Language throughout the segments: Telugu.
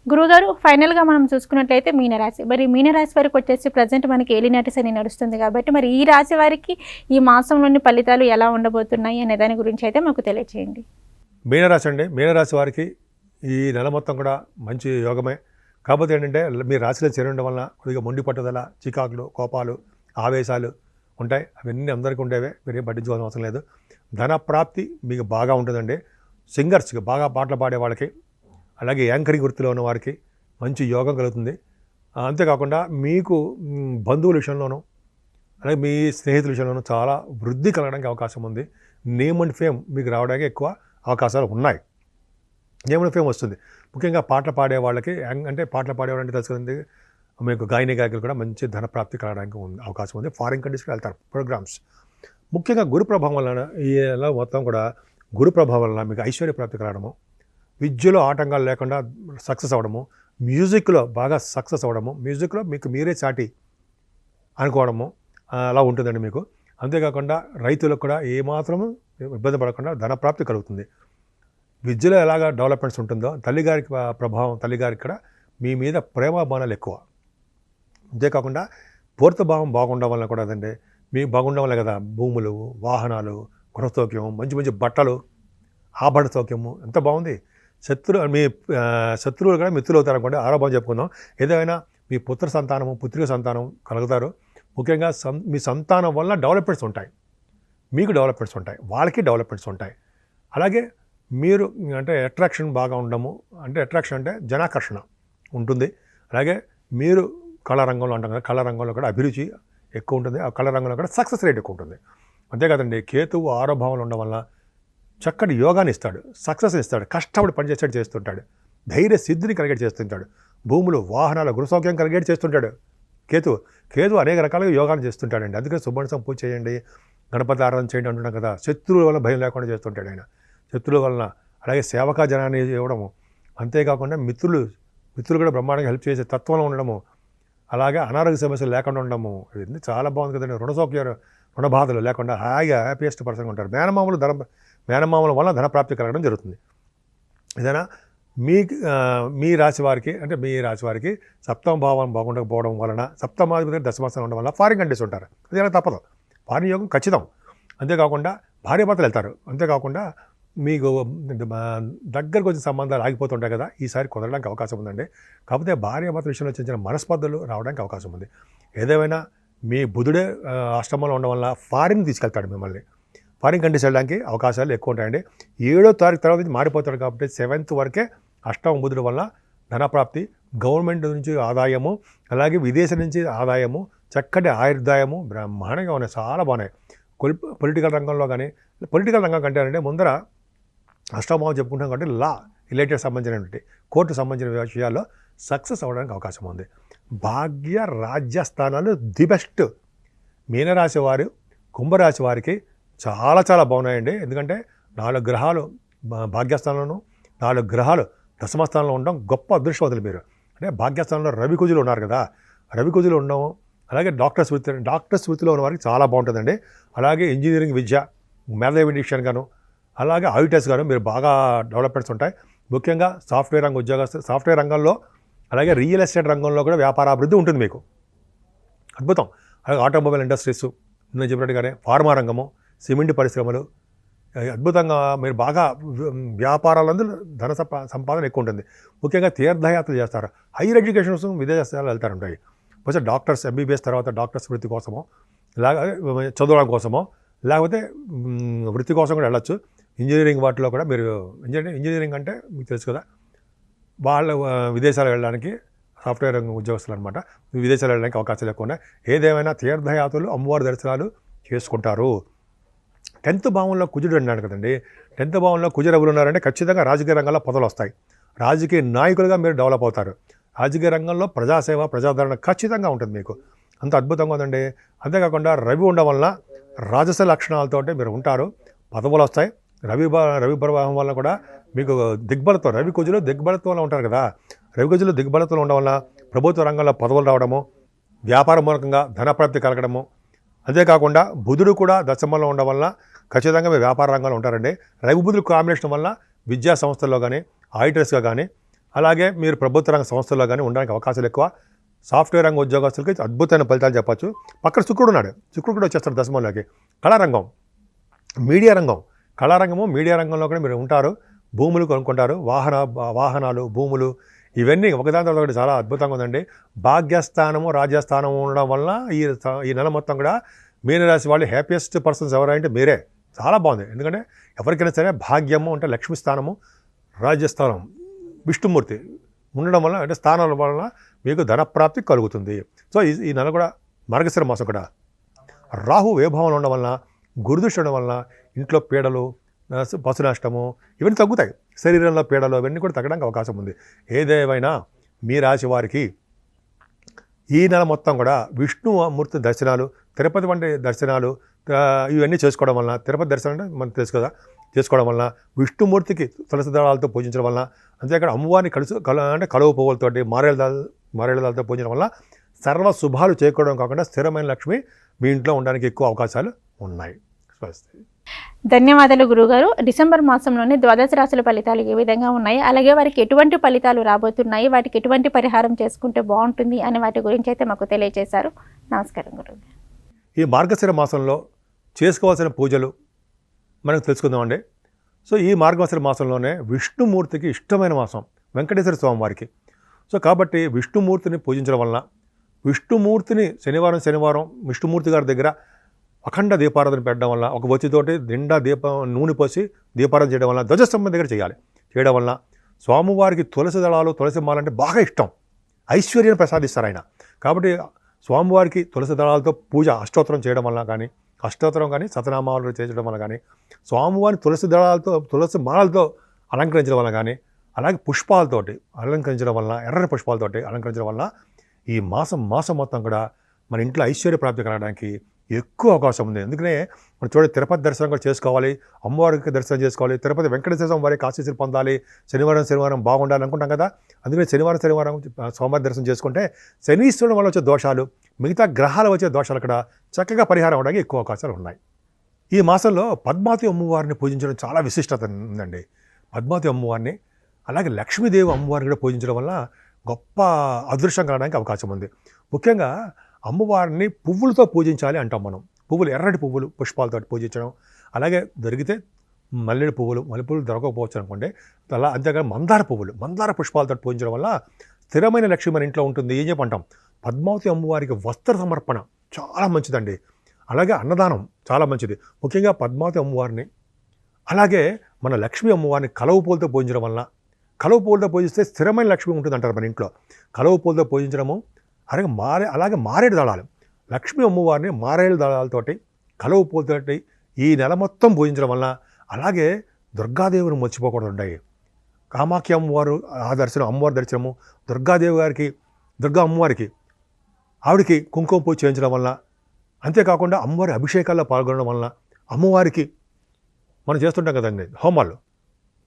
గురువుగారు ఫైనల్గా మనం చూసుకున్నట్లయితే మీనరాశి, మరి మీనరాశి వారికి వచ్చేసి ప్రజెంట్ మనకి ఏలినాటి శని నడుస్తుంది కాబట్టి మరి ఈ రాశి వారికి ఈ మాసంలోని ఫలితాలు ఎలా ఉండబోతున్నాయి అనే దాని గురించి అయితే మాకు తెలియజేయండి. మీనరాశి అండి, మీనరాశి వారికి ఈ నెల మొత్తం కూడా మంచి యోగమే. కాకపోతే ఏంటంటే మీ రాశిలో చేరడం వలన కొద్దిగా మొండి పట్టుదల, చికాకులు, కోపాలు, ఆవేశాలు ఉంటాయి. అవన్నీ అందరికీ ఉండేవే, మీరేం పట్టించుకోవాల్సిన అవసరం లేదు. ధన ప్రాప్తి మీకు బాగా ఉంటుందండి. సింగర్స్కి, బాగా పాటలు పాడే వాళ్ళకి, అలాగే యాంకరింగ్ వృత్తిలో ఉన్న వారికి మంచి యోగం కలుగుతుంది. అంతేకాకుండా మీకు బంధువుల విషయంలోనూ అలాగే మీ స్నేహితుల విషయంలోనూ చాలా వృద్ధి కలగడానికి అవకాశం ఉంది. నేమ్ అండ్ ఫేమ్ మీకు రావడానికి ఎక్కువ అవకాశాలు ఉన్నాయి. నేమ్ అండ్ ఫేమ్ వస్తుంది. ముఖ్యంగా పాటలు పాడే వాళ్ళకి, అంటే పాటలు పాడేవాళ్ళంటే తెలుసుకుంది మీకు గాయని గాయకులు కూడా మంచి ధన ప్రాప్తి కలగడానికి అవకాశం ఉంది. ఫారిన్ కంట్రీస్కి వెళ్తారు ప్రోగ్రామ్స్. ముఖ్యంగా గురు ప్రభావం వలన ఈ నెల మొత్తం కూడా గురు ప్రభావం వలన మీకు ఐశ్వర్య ప్రాప్తి కలగడము, విద్యలో ఆటంకాలు లేకుండా సక్సెస్ అవ్వడము, మ్యూజిక్లో బాగా సక్సెస్ అవ్వడము, మ్యూజిక్లో మీకు మీరే చాటి అనుకోవడము అలా ఉంటుందండి మీకు. అంతేకాకుండా రైతులకు కూడా ఏమాత్రము ఇబ్బంది పడకుండా ధన ప్రాప్తి కలుగుతుంది. విద్యలో ఎలాగా డెవలప్మెంట్స్ ఉంటుందో తల్లిగారికి ప్రభావం, తల్లిగారికి కూడా మీ మీద ప్రేమాభిమానాలు ఎక్కువ. అంతేకాకుండా పూర్త భావం బాగుండడం వల్ల కూడా అదండి, మీకు బాగుండడం వల్ల కదా భూములు, వాహనాలు, గృహసౌఖ్యం, మంచి మంచి బట్టలు, ఆభరణ సౌఖ్యము ఎంత బాగుంది. మీ శత్రువులు కూడా మిత్రులు అవుతారు అనుకోండి. ఆరోపణ చెప్పుకుందాం. ఏదైనా మీ పుత్ర సంతానము, పుత్రిక సంతానం కలుగుతారు. ముఖ్యంగా మీ సంతానం వల్ల డెవలప్మెంట్స్ ఉంటాయి, మీకు డెవలప్మెంట్స్ ఉంటాయి, వాళ్ళకి డెవలప్మెంట్స్ ఉంటాయి. అలాగే మీరు అంటే అట్రాక్షన్ బాగా ఉండము, అంటే అట్రాక్షన్ అంటే జనాకర్షణ ఉంటుంది. అలాగే మీరు కళారంగంలో అంటాం కదా, కళారంగంలో కూడా అభిరుచి ఎక్కువ ఉంటుంది. ఆ కళారంగంలో కూడా సక్సెస్ రేట్ ఎక్కువ ఉంటుంది. అంతేకాదండి, కేతువు ఆరోభావాలు ఉండడం వల్ల చక్కటి యోగాన్ని ఇస్తాడు, సక్సెస్ ఇస్తాడు, కష్టపడి పనిచేసేట్టు చేస్తుంటాడు, ధైర్య సిద్ధిని కలిగేట్ చేస్తుంటాడు, భూములు, వాహనాల, గృహసౌఖ్యం కలిగేట్ చేస్తుంటాడు. కేతు అనేక రకాలుగా యోగాన్ని చేస్తుంటాడండి. అందుకని సుబ్రహ్మణ్యం పూజ చేయండి, గణపతి ఆరాధన చేయండి అంటున్నాం కదా. శత్రువుల వల్ల భయం లేకుండా చేస్తుంటాడు ఆయన, శత్రువుల వలన. అలాగే సేవకా జనాన్ని ఇవ్వడము, అంతేకాకుండా మిత్రులు కూడా బ్రహ్మాండంగా హెల్ప్ చేసే తత్వంలో ఉండడము, అలాగే అనారోగ్య సమస్యలు లేకుండా ఉండడము, ఇవన్నీ చాలా బాగుంది కదండి. రుణ బాధలు లేకుండా హాయిగా హ్యాపీయెస్ట్ పర్సన్గా ఉంటారు. మేనమామల వల్ల ధనప్రాప్తి కలగడం జరుగుతుంది. ఏదైనా మీ రాశి వారికి, అంటే మీ రాశి వారికి సప్తమ భావం బాగుండకపోవడం వలన, సప్తమాధిపతి దశమాసం ఉండడం వల్ల ఫారిన్ కంట్రీస్ ఉంటారు. అది ఎలా తప్పదు, ఫారిన్ యోగం ఖచ్చితం. అంతేకాకుండా భార్యాభర్తలు వెళ్తారు. అంతేకాకుండా మీకు దగ్గరకు వచ్చిన సంబంధాలు ఆగిపోతుంటాయి కదా, ఈసారి కుదరడానికి అవకాశం ఉందండి. కాకపోతే భార్యాభర్తల విషయంలో చిన్న మనస్పర్ధలు రావడానికి అవకాశం ఉంది. ఏదేమైనా మీ బుధుడే అష్టమంలో ఉండడం వల్ల ఫారిన్ తీసుకెళ్తాడు మిమ్మల్ని. ఫారిన్ కంట్రీస్ వెళ్ళడానికి అవకాశాలు ఎక్కువ ఉంటాయండి. 7వ తారీఖు తర్వాత మారిపోతాడు కాబట్టి 7th వరకే అష్టమ బుధుడు వల్ల ధనప్రాప్తి, గవర్నమెంట్ నుంచి ఆదాయము, అలాగే విదేశం నుంచి ఆదాయము, చక్కటి ఆయుర్దాయము బ్రహ్మాండంగా ఉన్నాయి, చాలా బాగున్నాయి. పొలిటికల్ రంగంలో కానీ, పొలిటికల్ రంగం కంటే అంటే ముందర అష్టమభావం చెప్పుకుంటాం కాబట్టి లా రిలేటెడ్ సంబంధించినటువంటి కోర్టు సంబంధించిన విషయాల్లో సక్సెస్ అవ్వడానికి అవకాశం ఉంది. భాగ్య రాజ్యస్థానాలు ది బెస్ట్. మీనరాశి వారు, కుంభరాశి వారికి చాలా చాలా బాగున్నాయండి. ఎందుకంటే 4 గ్రహాలు భాగ్యస్థానంలోనూ, 4 గ్రహాలు దశమస్థానంలో ఉండడం గొప్ప అదృష్టవంతులు మీరు. అంటే భాగ్యస్థానంలో రవి కుజులు ఉన్నారు కదా, రవి కుజులు ఉండడం, అలాగే డాక్టర్స్ వృత్తిలో ఉన్న వారికి చాలా బాగుంటుందండి. అలాగే ఇంజనీరింగ్ విద్య, మ్యాథమెటిషియన్ గాను, అలాగే ఐటీఎస్ గాను మీరు బాగా డెవలప్మెంట్స్ ఉంటాయి. ముఖ్యంగా సాఫ్ట్వేర్ రంగ ఉద్యోగస్తులు, సాఫ్ట్వేర్ రంగంలో, అలాగే రియల్ ఎస్టేట్ రంగంలో కూడా వ్యాపారాభివృద్ధి ఉంటుంది మీకు, అద్భుతం. అలాగే ఆటోమొబైల్ ఇండస్ట్రీస్, నేను చెప్పినట్టుగానే ఫార్మా రంగము, సిమెంట్ పరిశ్రమలు, అద్భుతంగా మీరు బాగా వ్యాపారాలందు ధన సంపాదన ఎక్కువ ఉంటుంది. ముఖ్యంగా తీర్థయాత్రలు చేస్తారు, హైయర్ ఎడ్యుకేషన్ కోసం విదేశాలు వెళ్తారుంటాయి. కొంచెం డాక్టర్స్, ఎంబీబీఎస్ తర్వాత డాక్టర్స్ వృత్తి కోసమో, ఇలాగ చదవడం కోసమో, లేకపోతే వృత్తి కోసం కూడా వెళ్ళచ్చు. ఇంజనీరింగ్ వాటిలో కూడా మీరు, ఇంజనీరింగ్ అంటే మీకు తెలుసు కదా, వాళ్ళు విదేశాలు వెళ్ళడానికి సాఫ్ట్వేర్ రంగం ఉద్యోగస్తులు అనమాట, విదేశాలు వెళ్ళడానికి అవకాశాలు ఎక్కువ ఉన్నాయి. ఏదేమైనా తీర్థయాత్రలు, అమ్మవారి దర్శనాలు చేసుకుంటారు. 10th భావంలో కుజుడు అన్నాడు కదండి. 10th భావంలో కుజుడు ఎవరు ఉన్నారంటే ఖచ్చితంగా రాజకీయ రంగంలో పదవులు వస్తాయి, రాజకీయ నాయకులుగా మీరు డెవలప్ అవుతారు. రాజకీయ రంగంలో ప్రజాసేవ, ప్రజాదరణ ఖచ్చితంగా ఉంటుంది మీకు, అంత అద్భుతంగా ఉందండి. అంతేకాకుండా రవి ఉండడం వలన రాజస లక్షణాలతో మీరు ఉంటారు, పదవులు వస్తాయి. రవి ప్రవాహం వల్ల కూడా మీకు దిగ్బలతో, రవి కుజులు దిగ్బలత్వంలో ఉంటారు కదా, రవి కుజులు దిగ్బలత్వంలో ఉండడం వల్ల ప్రభుత్వ రంగంలో పదవులు రావడము, వ్యాపార మూలకంగా ధనప్రాప్తి కలగడము. అంతేకాకుండా బుధుడు కూడా దశమంలో ఉండడం వల్ల ఖచ్చితంగా మీరు వ్యాపార రంగంలో ఉంటారండి. రవి బుధుడు కాంబినేషన్ వల్ల విద్యా సంస్థల్లో కానీ, ఆడిటర్స్గా కానీ, అలాగే మీరు ప్రభుత్వ రంగ సంస్థల్లో కానీ ఉండడానికి అవకాశాలు ఎక్కువ. సాఫ్ట్వేర్ రంగ ఉద్యోగస్తులకి అద్భుతమైన ఫలితాలు చెప్పచ్చు. పక్కన శుక్రుడు ఉన్నాడు, శుక్రుడు కూడా వచ్చేస్తాడు దశమంలోకి. కళారంగం, మీడియా రంగం, కళారంగము మీడియా రంగంలో కూడా మీరు ఉంటారు. భూములు కొనుక్కుంటారు, వాహనాలు, భూములు ఇవన్నీ ఒకదాని తర్వాత ఒకటి చాలా అద్భుతంగా ఉందండి. భాగ్యస్థానము, రాజ్యస్థానము ఉండడం వల్ల ఈ నెల మొత్తం కూడా మీనరాశి వాళ్ళు హ్యాపీయెస్ట్ పర్సన్స్ ఎవరంటే మీరే. చాలా బాగుంది. ఎందుకంటే ఎవరికైనా సరే భాగ్యము అంటే లక్ష్మీ స్థానము, రాజ్యస్థానం, విష్ణుమూర్తి ఉండడం వల్ల అంటే స్థానాల వలన మీకు ధనప్రాప్తి కలుగుతుంది. సో ఈ నెల కూడా మార్గశిర మాసం కూడా రాహు వైభవంలో ఉండడం వలన, గురుదృష్టి ఉండడం వలన ఇంట్లో పీడలు, పశు నష్టము ఇవన్నీ తగ్గుతాయి. శరీరంలో పీడలు అవన్నీ కూడా తగ్గడానికి అవకాశం ఉంది. ఏదేమైనా మీ రాశి వారికి ఈ నెల మొత్తం కూడా విష్ణుమూర్తి దర్శనాలు, తిరుపతి వంటి దర్శనాలు ఇవన్నీ చేసుకోవడం వలన, తిరుపతి దర్శనం అంటే మనకు తెలుసు కదా, చేసుకోవడం వలన, విష్ణుమూర్తికి తులసి దళాలతో పూజించడం వలన, అంతేకాదు అమ్మవారిని అంటే కలువ పువ్వులతోటి మారేళ్ళ పూజించడం వల్ల సర్వ శుభాలు చేకూడడం కాకుండా స్థిరమైన లక్ష్మి మీ ఇంట్లో ఉండడానికి ఎక్కువ అవకాశాలు ఉన్నాయి. ధన్యవాదాలు గురుగారు. డిసెంబర్ మాసంలోనే ద్వాదశ రాశుల ఫలితాలు ఏ విధంగా ఉన్నాయి, అలాగే వారికి ఎటువంటి ఫలితాలు రాబోతున్నాయి, వాటికి ఎటువంటి పరిహారం చేసుకుంటే బాగుంటుంది అనే వాటి గురించి అయితే మాకు తెలియజేశారు. నమస్కారం గురుగారు. ఈ మార్గశిర మాసంలో చేసుకోవాల్సిన పూజలు మనకు తెలుసుకుందామండి. సో ఈ మార్గశిర మాసంలోనే విష్ణుమూర్తికి ఇష్టమైన మాసం వెంకటేశ్వర స్వామి వారికి. సో కాబట్టి విష్ణుమూర్తిని పూజించడం వలన, విష్ణుమూర్తిని శనివారం విష్ణుమూర్తి గారి దగ్గర అఖండ దీపారాధన పెట్టడం వల్ల, ఒక ఒత్తితోటి నిండా నూనె పోసి దీపారాధన చేయడం వల్ల, ధ్వజస్తంభం దగ్గర చేయడం వల్ల స్వామివారికి తులసి దళాలు, తులసి మాల అంటే బాగా ఇష్టం. ఐశ్వర్యాన్ని ప్రసాదిస్తారు ఆయన. కాబట్టి స్వామివారికి తులసి దళాలతో పూజ అష్టోత్తరం చేయడం వల్ల కానీ, సతనామాలు చేయడం వల్ల కానీ, స్వామివారిని తులసి దళాలతో, తులసి మాలలతో అలంకరించడం వల్ల కానీ, అలాగే పుష్పాలతోటి అలంకరించడం వల్ల, ఎర్రని పుష్పాలతోటి అలంకరించడం వల్ల ఈ మాసం మొత్తం కూడా మన ఇంట్లో ఐశ్వర్య ప్రాప్తి కలగడానికి ఎక్కువ అవకాశం ఉంది. అందుకనే మనం చూడండి, తిరుపతి దర్శనం కూడా చేసుకోవాలి, అమ్మవారికి దర్శనం చేసుకోవాలి, తిరుపతి వెంకటేశ్వర స్వామి వారికి ఆశీస్సులు పొందాలి, శనివారం బాగుండాలి అనుకుంటాం కదా. అందుకని శనివారం స్వామివారి దర్శనం చేసుకుంటే శనీశ్వరుడు వల్ల వచ్చే దోషాలు, మిగతా గ్రహాలు వచ్చే దోషాలు కూడా చక్కగా పరిహారం అవడానికి ఎక్కువ అవకాశాలు ఉన్నాయి. ఈ మాసంలో పద్మావతి అమ్మవారిని పూజించడం చాలా విశిష్టత ఉందండి. పద్మావతి అమ్మవారిని, అలాగే లక్ష్మీదేవి అమ్మవారిని కూడా పూజించడం వల్ల గొప్ప అదృష్టం కలగడానికి అవకాశం ఉంది. ముఖ్యంగా అమ్మవారిని పువ్వులతో పూజించాలి అంటాం మనం. పువ్వులు, ఎర్రటి పువ్వులు, పుష్పాలతో పూజించడం, అలాగే దొరికితే మల్లెడు పువ్వులు, మల్లెపూలు దొరకకపోవచ్చు అనుకోండి, అలా అంతేకాదు మందార పుష్పాలతో పూజించడం వల్ల స్థిరమైన లక్ష్మి మన ఇంట్లో ఉంటుంది. ఏం చెప్పంటాం, పద్మావతి అమ్మవారికి వస్త్ర సమర్పణ చాలా మంచిదండి. అలాగే అన్నదానం చాలా మంచిది. ముఖ్యంగా పద్మావతి అమ్మవారిని, అలాగే మన లక్ష్మీ అమ్మవారిని కలువ పూలతో పూజించడం వల్ల, కలువ పూలతో పూజిస్తే స్థిరమైన లక్ష్మి ఉంటుంది అంటారు మన ఇంట్లో. కలువ పూలతో పూజించడము, అలాగే మారేడు దళాలు, లక్ష్మీ అమ్మవారిని మారేడు దళాలతోటి, కలువ పూలతోటి ఈ నెల మొత్తం పూజించడం వల్ల, అలాగే దుర్గాదేవిని మర్చిపోకూడదు. కామాఖ్య అమ్మవారు అమ్మవారి దర్శనము, దుర్గా అమ్మవారికి ఆవిడికి కుంకుమ పూజ చేయించడం వల్ల, అంతేకాకుండా అమ్మవారి అభిషేకాల్లో పాల్గొనడం వల్ల, అమ్మవారికి మనం చేస్తుంటాం కదండి హోమాలు,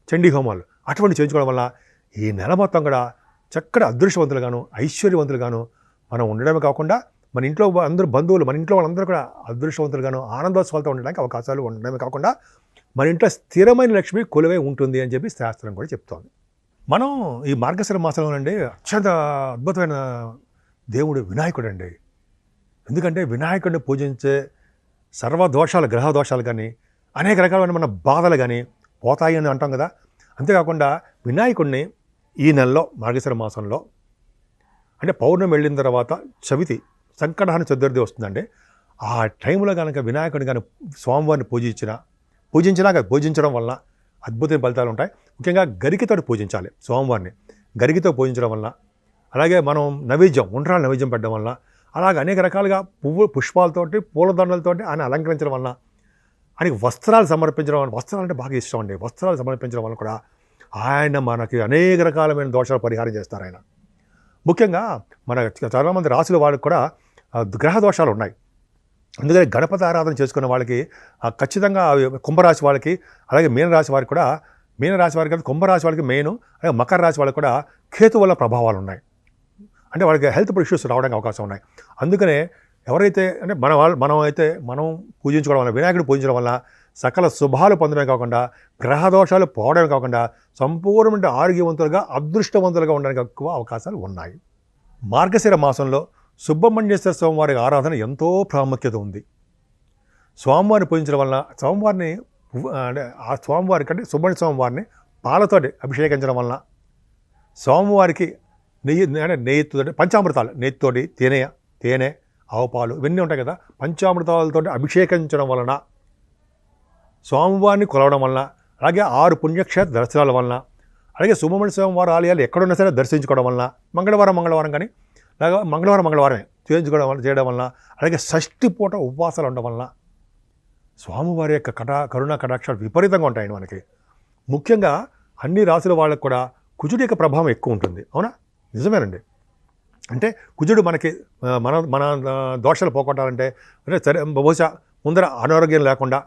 చండీ హోమాలు, అటువంటి చేయించుకోవడం వల్ల ఈ నెల మొత్తం కూడా చక్కటి అదృష్టవంతులుగాను, ఐశ్వర్యవంతులుగాను మనం ఉండడమే కాకుండా మన ఇంట్లో అందరూ బంధువులు, మన ఇంట్లో వాళ్ళందరూ కూడా అదృష్టవంతులుగాను ఆనందోత్సవాలతో ఉండడానికి అవకాశాలు ఉండడమే కాకుండా మన ఇంట్లో స్థిరమైన లక్ష్మి కొలువై ఉంటుంది అని చెప్పి శాస్త్రం కూడా చెప్తోంది. మనం ఈ మార్గశిర మాసంలో నుండి అత్యంత అద్భుతమైన దేవుడు వినాయకుడు అండి. ఎందుకంటే వినాయకుడిని పూజించే సర్వదోషాలు, గ్రహ దోషాలు కానీ, అనేక రకాలైన మన బాధలు కానీ పోతాయి అని అంటాం కదా. అంతేకాకుండా వినాయకుడిని ఈ నెలలో మార్గశిర మాసంలో అంటే పౌర్ణమి వెళ్ళిన తర్వాత చవితి, సంకటహర చతుర్థి వస్తుందండి. ఆ టైంలో కనుక వినాయకుడిని కానీ స్వామివారిని పూజించడం వల్ల అద్భుతమైన ఫలితాలు ఉంటాయి. ముఖ్యంగా గరికతో పూజించాలి స్వామివారిని. గరికతో పూజించడం వల్ల, అలాగే మనం ఉండ్రాల నైవేద్యం పెట్టడం వల్ల, అలాగే అనేక రకాలుగా పుష్పాలతోటి, పూలదండలతోటి ఆయన అలంకరించడం వల్ల, ఆయనకి వస్త్రాలు సమర్పించడం వల్ల, వస్త్రాలు అంటే బాగా ఇష్టం అండి. వస్త్రాలు సమర్పించడం వల్ల కూడా ఆయన మనకి అనేక రకాలమైన దోషాలు పరిహారం చేస్తారు ఆయన. ముఖ్యంగా మన చాలామంది రాశుల వాళ్ళకి కూడా గ్రహ దోషాలు ఉన్నాయి. అందుకని గణపతి ఆరాధన చేసుకున్న వాళ్ళకి ఖచ్చితంగా కుంభరాశి వాళ్ళకి, అలాగే మీనరాశి వారికి కూడా, మీనరాశి వారికి కాదు కుంభరాశి వాళ్ళకి మెయిన్, అలాగే మకర రాశి వాళ్ళకి కూడా కేతు వల్ల ప్రభావాలు ఉన్నాయి. అంటే వాళ్ళకి హెల్త్ ఇష్యూస్ రావడానికి అవకాశం ఉన్నాయి. అందుకనే ఎవరైతే అంటే మనం పూజించుకోవడం వల్ల, వినాయకుడు పూజించడం వల్ల సకల శుభాలు పొందడమే కాకుండా గ్రహదోషాలు పోవడమే కాకుండా సంపూర్ణమైన ఆరోగ్యవంతులుగా అదృష్టవంతులుగా ఉండడానికి ఎక్కువ అవకాశాలు ఉన్నాయి. మార్గశిర మాసంలో సుబ్రహ్మణ్యేశ్వర స్వామివారి ఆరాధన ఎంతో ప్రాముఖ్యత ఉంది. స్వామివారిని పూజించడం వలన స్వామివారిని అంటే ఆ స్వామివారి కంటే సుబ్రహ్మణ్య స్వామివారిని పాలతోటి అభిషేకించడం వలన స్వామివారికి నెయ్యితో పంచామృతాలు నెయ్యితోటి తేనె ఆవు పాలు ఇవన్నీ ఉంటాయి కదా, పంచామృతాలతో అభిషేకించడం వలన స్వామివారిని కొలవడం వలన అలాగే 6 పుణ్యక్షేత్ర దర్శనాల వలన అలాగే సుబ్రహ్మణ్య స్వామివారి ఆలయాలు ఎక్కడున్నా సరే దర్శించుకోవడం వలన మంగళవారం కానీ అలాగే మంగళవారమే చేయడం వలన అలాగే షష్ఠి పూట ఉపవాసాలు ఉండడం వలన స్వామివారి యొక్క కరుణా కటాక్షాలు విపరీతంగా ఉంటాయండి మనకి. ముఖ్యంగా అన్ని రాసుల వాళ్ళకు కూడా కుజుడి యొక్క ప్రభావం ఎక్కువ ఉంటుంది. అవునా? నిజమేనండి. అంటే కుజుడు మనకి మన దోషాలు పోగొట్టాలంటే అంటే సరే బహుశా ముందర అనారోగ్యం లేకుండా,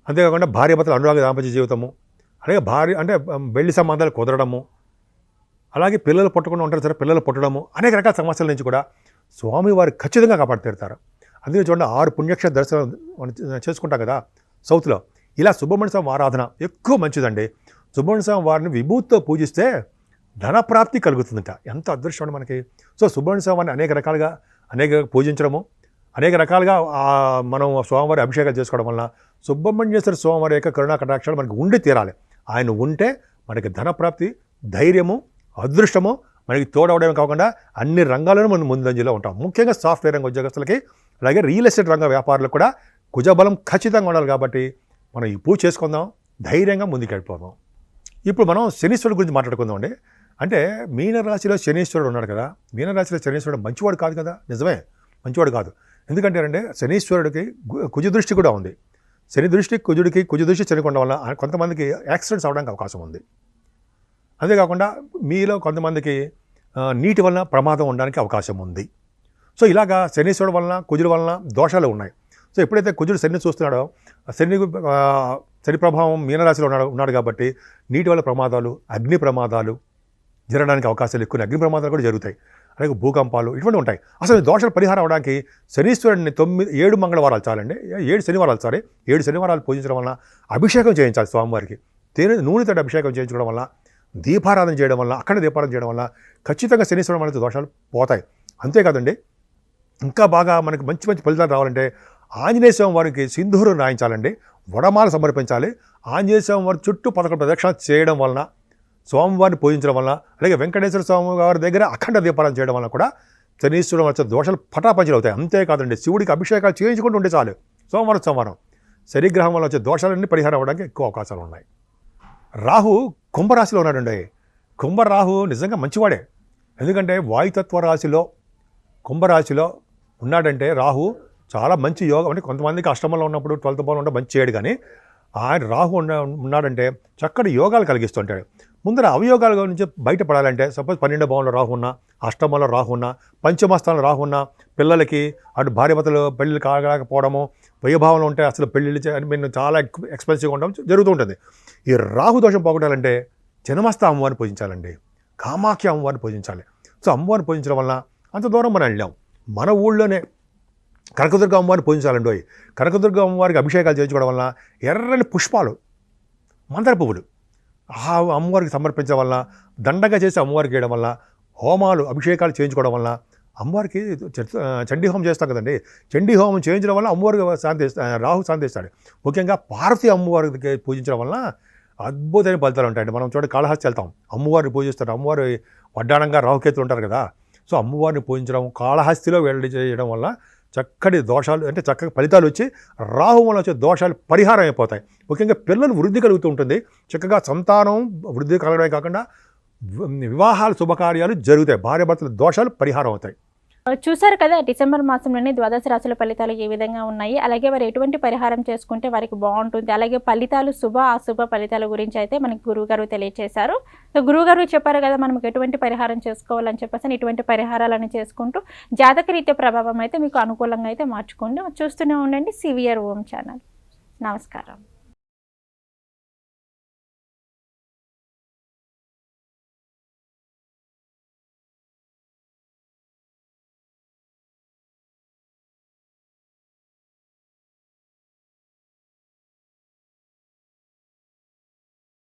అంతేకాకుండా భార్యాభర్తల అనురాగ దాంపత్య జీవితము, అలాగే అంటే పెళ్లి సంబంధాలు కుదరడము, అలాగే పిల్లలు పుట్టకుండా ఉంటారు సరే పిల్లలు పుట్టడము, అనేక రకాల సమస్యల నుంచి కూడా స్వామివారు ఖచ్చితంగా కాపాడు తీరుతారు. అందుకే చూడండి 6 పుణ్యక్షేత్ర దర్శనం చేసుకుంటాం కదా సౌత్లో. ఇలా సుబ్రహ్మణ్య స్వామి ఆరాధన ఎక్కువ మంచిదండి. సుబ్రహ్మణ్య స్వామి వారిని విభూతితో పూజిస్తే ధనప్రాప్తి కలుగుతుందట. ఎంత అదృష్టం మనకి. సో సుబ్రహ్మణ్య స్వామిని అనేక పూజించడము, అనేక రకాలుగా మనం స్వామివారి అభిషేకాలు చేసుకోవడం వలన సుబ్రహ్మణ్యేశ్వర స్వామివారి యొక్క కరుణా కటాక్షాలు మనకి ఉండి తీరాలి. ఆయన ఉంటే మనకి ధనప్రాప్తి, ధైర్యము, అదృష్టము మనకి తోడవడమే కాకుండా అన్ని రంగాల్లోనూ మనం ముందంజలో ఉంటాం. ముఖ్యంగా సాఫ్ట్వేర్ రంగ ఉద్యోగస్తులకి అలాగే రియల్ ఎస్టేట్ రంగ వ్యాపారులకు కూడా కుజబలం ఖచ్చితంగా ఉండాలి. కాబట్టి మనం ఈ పూజ చేసుకుందాం, ధైర్యంగా ముందుకెళ్ళిపోదాం. ఇప్పుడు మనం శనీశ్వరుడు గురించి మాట్లాడుకుందాం అండి. అంటే మీనరాశిలో శనీశ్వరుడు ఉన్నాడు కదా, మీనరాశిలో శనీశ్వరుడు మంచివాడు కాదు కదా. నిజమే, మంచివాడు కాదు. ఎందుకంటే అంటే శనీశ్వరుడికి కుజ దృష్టి కూడా ఉంది. శని దృష్టి కుజ దృష్టి శనికొండ వల్ల కొంతమందికి యాక్సిడెంట్స్ అవడానికి అవకాశం ఉంది. అంతేకాకుండా మీలో కొంతమందికి నీటి వలన ప్రమాదం ఉండడానికి అవకాశం ఉంది. సో ఇలాగా శనీశ్వరుడు వలన కుజుడు వలన దోషాలు ఉన్నాయి. సో ఎప్పుడైతే కుజుడు శని చూస్తున్నాడో శని ప్రభావం మీనరాశిలో ఉన్నాడు కాబట్టి నీటి వల్ల ప్రమాదాలు, అగ్ని ప్రమాదాలు జరగడానికి అవకాశాలు ఎక్కువ. అగ్ని ప్రమాదాలు కూడా జరుగుతాయి. అలాగే భూకంపాలు ఇటువంటి ఉంటాయి. అసలు దోషాలు పరిహారం అవడానికి శనీశ్వరుడిని 7 మంగళవారాలు చాలండి, 7 శనివారాలు 7 శనివారాలు పూజించడం వలన అభిషేకం చేయించాలి స్వామివారికి. నూనెతో అభిషేకం చేయించడం వల్ల, దీపారాధన చేయడం వల్ల, అక్కడ దీపారాధన చేయడం వల్ల ఖచ్చితంగా శనీశ్వరుడు మనకి దోషాలు పోతాయి. అంతేకాదండి, ఇంకా బాగా మనకి మంచి ఫలితాలు రావాలంటే ఆంజనేయ స్వామి వారికి సింధూరం రాయించాలండి, వడమాల సమర్పించాలి. ఆంజనేయ స్వామి వారి చుట్టూ 11 ప్రదక్షిణాలు చేయడం వలన, స్వామివారిని పూజించడం వలన, అలాగే వెంకటేశ్వర స్వామి వారి దగ్గర అఖండ దీపారాధన చేయడం వలన కూడా శనీశ్వరుడు వచ్చే దోషాలు పటాపంచలు అవుతాయి. అంతేకాదండి, శివుడికి అభిషేకాలు చేయించుకుంటూ ఉంటే చాలు. సోమవారం శనిగ్రహం వల్ల వచ్చే దోషాలన్నీ పరిహారం అవ్వడానికి ఎక్కువ అవకాశాలు ఉన్నాయి. రాహు కుంభరాశిలో ఉన్నాడండి. కుంభరాహు నిజంగా మంచివాడే. ఎందుకంటే వాయుతత్వ రాశిలో కుంభరాశిలో ఉన్నాడంటే రాహు చాలా మంచి యోగం. అంటే కొంతమందికి అష్టమంలో ఉన్నప్పుడు 12th భావంలో ఉంటే మంచి చేయడు, కానీ ఆయన రాహు ఉన్నాడంటే చక్కటి యోగాలు కలిగిస్తుంటాడు. ముందర అవయోగాల నుంచి బయటపడాలంటే సపోజ్ 12వ భావంలో రాహు ఉన్నా, అష్టమంలో రాహు ఉన్నా, పంచమస్థానంలో రాహు ఉన్నా, పిల్లలకి అటు భార్యాభర్తలు పెళ్ళిళ్ళు కాకపోవడము, వైభావంలో ఉంటే అసలు పెళ్ళిళ్ళు మేము చాలా ఎక్స్పెన్సివ్గా ఉండడం జరుగుతూ ఉంటుంది. ఈ రాహు దోషం పోగొట్టాలంటే జన్మస్థ అమ్మవారిని పూజించాలండి, కామాఖ్య అమ్మవారిని పూజించాలి. సో అమ్మవారిని పూజించడం వలన అంత దూరం మనం వెళ్ళాం. మన ఊళ్ళోనే కనకదుర్గ అమ్మవారిని పూజించాలండి. కనకదుర్గ అమ్మవారికి అభిషేకాలు చేయించుకోవడం వలన ఎర్రని పుష్పాలు, మందార పువ్వులు ఆ అమ్మవారికి సమర్పించడం వల్ల, దండగా చేసి అమ్మవారికి వేయడం వల్ల, హోమాలు అభిషేకాలు చేయించుకోవడం వల్ల, అమ్మవారికి చండీ హోమం చేస్తాం కదండి, చండీ హోమం చేయించడం వల్ల అమ్మవారికి రాహు శాంతిస్తాడు. ముఖ్యంగా పార్వతీ అమ్మవారికి పూజించడం వల్ల అద్భుతమైన ఫలితాలు ఉంటాయండి. మనం చూడండి కాళహస్తి వెళ్తాం, అమ్మవారిని పూజిస్తారు. అమ్మవారు వడ్డానంగా రాహుకేతులు ఉంటారు కదా. సో అమ్మవారిని పూజించడం, కాళహస్తిలో వెళ్ళి చేయడం వల్ల చక్కటి దోషాలు అంటే చక్కగా ఫలితాలు వచ్చి రాహు వల్ల వచ్చే దోషాలు పరిహారం అయిపోతాయి. ముఖ్యంగా పిల్లలు వృద్ధి కలుగుతూ ఉంటుంది. చక్కగా సంతానం వృద్ధి కలగడమే కాకుండా వివాహాలు శుభకార్యాలు జరుగుతాయి. భార్యాభర్తల దోషాలు పరిహారం అవుతాయి. చూసారు కదా, డిసెంబర్ మాసంలోనే ద్వాదశ రాశుల ఫలితాలు ఏ విధంగా ఉన్నాయి, అలాగే వారు ఎటువంటి పరిహారం చేసుకుంటే వారికి బాగుంటుంది, అలాగే ఫలితాలు శుభ అశుభ ఫలితాల గురించి అయితే మనకి గురువుగారు తెలియజేశారు. గురువుగారు చెప్పారు కదా మనకు ఎటువంటి పరిహారం చేసుకోవాలని చెప్పేసి, ఇటువంటి పరిహారాలను చేసుకుంటూ జాతకరీత్యా ప్రభావం అయితే మీకు అనుకూలంగా అయితే మార్చుకోండి. చూస్తూనే ఉండండి సివిఆర్ ఓం ఛానల్. నమస్కారం.